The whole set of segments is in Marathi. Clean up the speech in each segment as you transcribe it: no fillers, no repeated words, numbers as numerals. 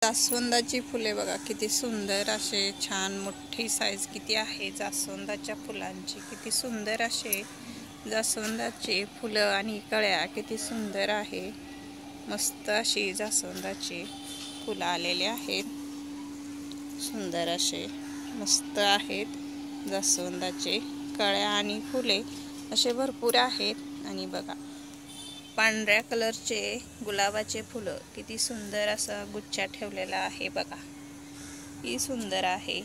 जास्वंदाची फुले बघा किती सुंदर असे छान मोठी साईज किती आहे जास्वंदाच्या फुलांची किती सुंदर असे जास्वंदाची फुलं आणि कळ्या किती सुंदर आहे मस्त अशी जास्वंदाची फुलं आलेले आहेत सुंदर असे मस्त आहेत जास्वंदाचे कळ्या आणि फुले असे भरपूर आहेत आणि बघा पांढऱ्या कलरचे गुलाबाचे फुलं किती सुंदर असा गुच्छा ठेवलेला आहे बघा ही सुंदर आहे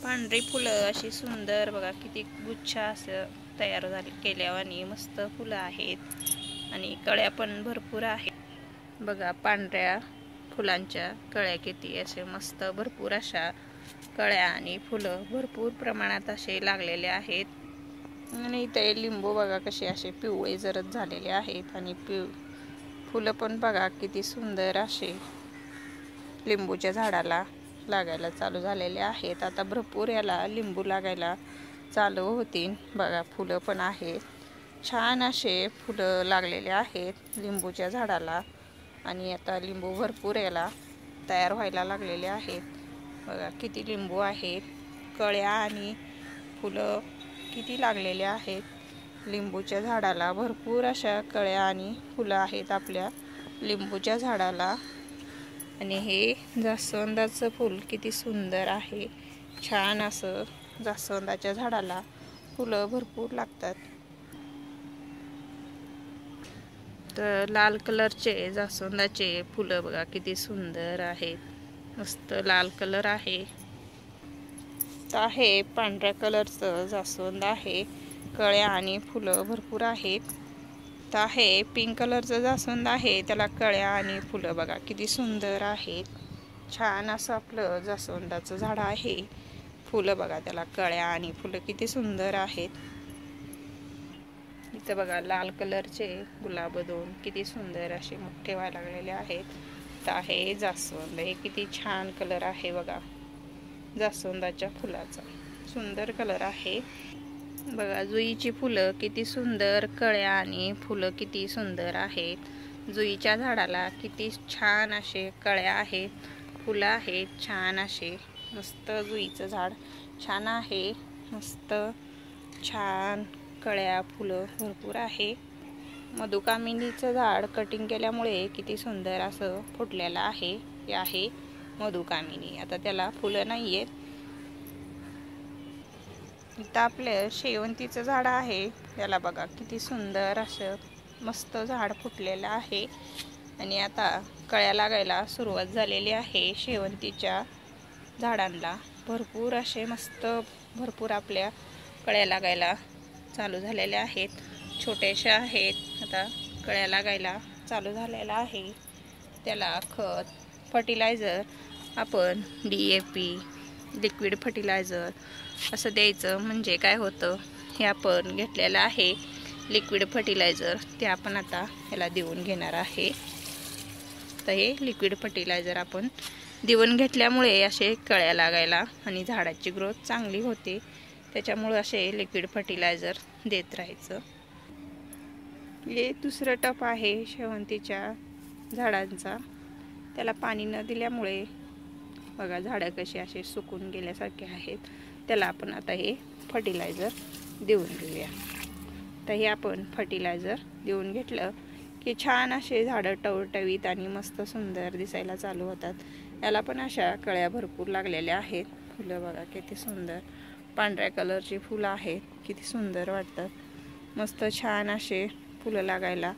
पांढरी फुलं अशी सुंदर बघा किती गुच्छा असं तयार केल्यावानी मस्त फुलं आहेत आणि कळ्या पण भरपूर आहेत बघा पांढऱ्या फुलांच्या कळ्या किती असे मस्त भरपूर अशा कळ्या आणि फुलं भरपूर प्रमाणात असे लागलेले आहेत आणि इथे लिंबू बघा कसे असे पिवळे जरद झालेले आहेत आणि फुलं पण बघा किती सुंदर असे लिंबूच्या झाडाला लागायला चालू झालेले आहेत आता भरपूर याला लिंबू लागायला चालू होतील बघा फुलं पण आहेत छान असे फुलं लागलेले आहेत लिंबूच्या झाडाला आणि आता लिंबू भरपूर याला तयार व्हायला लागलेले आहेत बघा किती लिंबू आहेत कळ्या आणि फुलं किती लागलेले आहेत लिंबूच्या झाडाला भरपूर अशा कळ्या आणि फुलं आहेत आपल्या लिंबूच्या झाडाला आणि हे जास्वंदाचं फूल किती सुंदर आहे छान असं जास्वंदाच्या झाडाला फुलं भरपूर लागतात तर लाल कलरचे जास्वंदाचे फुलं बघा किती सुंदर आहेत मस्त लाल कलर आहे आहे पांढऱ्या कलरचं जास्वंद आहे कळ्या आणि फुलं भरपूर आहेत तर आहे पिंक कलरचं जास्वंद आहे त्याला कळ्या आणि फुलं बघा किती सुंदर आहेत छान असं आपलं जास्वंदाचं झाड आहे फुलं बघा त्याला कळ्या आणि फुलं किती सुंदर आहेत इथं बघा लाल कलरचे गुलाब दोन किती सुंदर असे मोठे व्हायला लागलेले आहेत तर आहे जास्वंद हे किती छान कलर आहे बघा जास्वंदाच्या फुलाचा सुंदर कलर आहे बघा जुईची फुलं किती सुंदर कळ्या आणि फुलं किती सुंदर आहेत जुईच्या झाडाला किती छान असे कळ्या आहेत फुलं आहेत छान असे मस्त जुईचं झाड छान आहे मस्त छान कळ्या फुलं भरपूर आहे मधुकामिनीचं झाड कटिंग केल्यामुळे किती सुंदर असं फुटलेलं आहे हे आहे मधुकामिनी आता त्याला फुलं नाही आहेत इथं आपलं शेवंतीचं झाड आहे त्याला बघा किती सुंदर असं मस्त झाड फुटलेलं आहे आणि आता कळ्या लागायला सुरुवात झालेली आहे शेवंतीच्या झाडांना भरपूर असे मस्त भरपूर आपल्या कळ्या लागायला चालू झालेल्या आहेत छोट्याशा आहेत आता कळ्या लागायला चालू झालेला आहे त्याला खत फर्टिलायझर आपण DAP लिक्विड फर्टिलायझर असं द्यायचं म्हणजे काय होतं हे आपण घेतलेलं आहे लिक्विड फर्टिलायझर ते आपण आता ह्याला देऊन घेणार आहे तर हे लिक्विड फर्टिलायझर आपण देऊन घेतल्यामुळे असे कळ्या लागायला आणि झाडाची ग्रोथ चांगली होते त्याच्यामुळे असे लिक्विड फर्टिलायझर देत राहायचं हे दुसरं टप आहे शेवंतीच्या झाडांचा त्याला पाणी न दिल्यामुळे बघा झाडं कशी असे सुकून गेल्यासारखे आहेत त्याला आपण आता हे फर्टिलायझर देऊन घेऊया तर हे आपण फर्टिलायझर देऊन घेतलं की छान असे झाडं टवटवीत आणि मस्त सुंदर दिसायला चालू होतात याला पण अशा कळ्या भरपूर लागलेल्या आहेत फुलं बघा किती सुंदर पांढऱ्या कलरची फुलं आहेत किती सुंदर वाटतात मस्त छान असे फुलं लागायला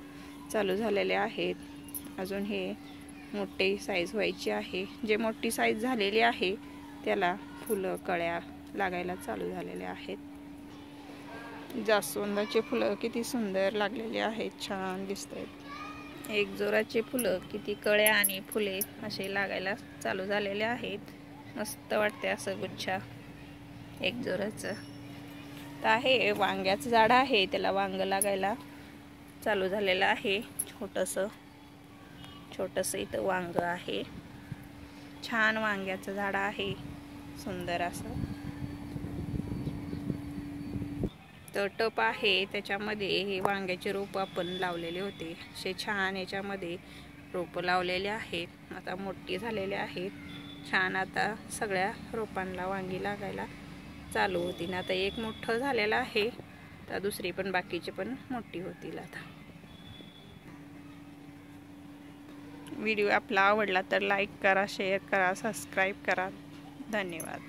चालू झालेले आहेत अजून हे मोठी साईज व्हायची आहे जे मोठी साईज झालेली आहे त्याला फुलं कळ्या लागायला चालू झालेले आहेत जास्वंदाचे फुलं किती सुंदर लागलेले आहेत छान दिसत आहेत एक जोराचे फुलं किती कळ्या आणि फुले असे लागायला चालू झालेले आहेत मस्त वाटते असं गुच्छा एक जोराचं तर आहे वांग्याचं झाड आहे त्याला वांग लागायला चालू झालेलं आहे छोटंसं इथं वांग आहे छान वांग्याचं झाड आहे सुंदर असं तर टप आहे त्याच्यामध्ये हे वांग्याचे रोप आपण लावलेले होते असे छान याच्यामध्ये रोपं लावलेले आहेत, आता मोठी झालेले आहेत छान. आता सगळ्या रोपांना वांगी लागायला चालू होतील. आता एक मोठं झालेलं आहे, तर दुसरी पण बाकीचे पण मोठी होतील. आता व्हिडिओ आपला आवडला तर लाईक करा, शेअर करा, सबस्क्राईब करा. धन्यवाद.